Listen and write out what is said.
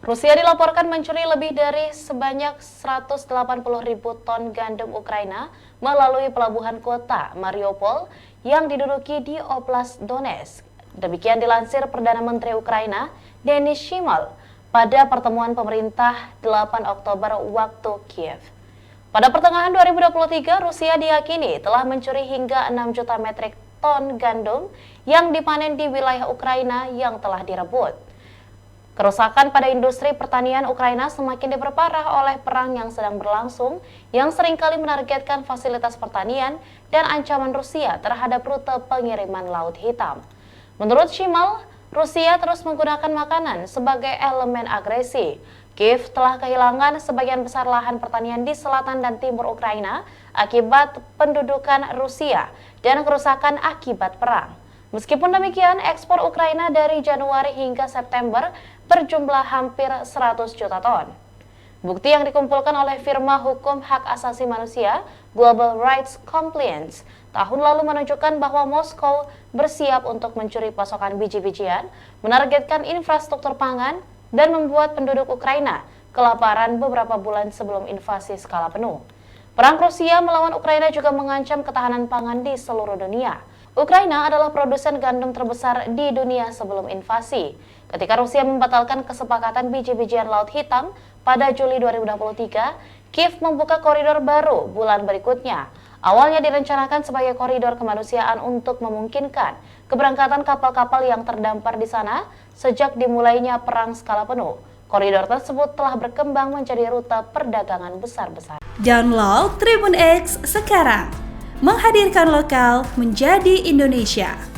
Rusia dilaporkan mencuri lebih dari sebanyak 180.000 ton gandum Ukraina melalui pelabuhan kota Mariupol yang diduduki di Oblast Donetsk. Demikian dilansir Perdana Menteri Ukraina, Denis Shmyhal, pada pertemuan pemerintah 8 Oktober waktu Kiev. Pada pertengahan 2023, Rusia diyakini telah mencuri hingga 6 juta metrik ton gandum yang dipanen di wilayah Ukraina yang telah direbut. Kerusakan pada industri pertanian Ukraina semakin diperparah oleh perang yang sedang berlangsung yang seringkali menargetkan fasilitas pertanian dan ancaman Rusia terhadap rute pengiriman Laut Hitam. Menurut Shmyhal, Rusia terus menggunakan makanan sebagai elemen agresi. Kiev telah kehilangan sebagian besar lahan pertanian di selatan dan timur Ukraina akibat pendudukan Rusia dan kerusakan akibat perang. Meskipun demikian, ekspor Ukraina dari Januari hingga September berjumlah hampir 100 juta ton. Bukti yang dikumpulkan oleh firma hukum hak asasi manusia Global Rights Compliance tahun lalu menunjukkan bahwa Moskow bersiap untuk mencuri pasokan biji-bijian, menargetkan infrastruktur pangan, dan membuat penduduk Ukraina kelaparan beberapa bulan sebelum invasi skala penuh. Perang Rusia melawan Ukraina juga mengancam ketahanan pangan di seluruh dunia. Ukraina adalah produsen gandum terbesar di dunia sebelum invasi. Ketika Rusia membatalkan kesepakatan biji-bijian Laut Hitam pada Juli 2023, Kiev membuka koridor baru bulan berikutnya. Awalnya direncanakan sebagai koridor kemanusiaan untuk memungkinkan keberangkatan kapal-kapal yang terdampar di sana sejak dimulainya perang skala penuh. Koridor tersebut telah berkembang menjadi rute perdagangan besar-besar. Download Tribun X sekarang, menghadirkan lokal menjadi Indonesia.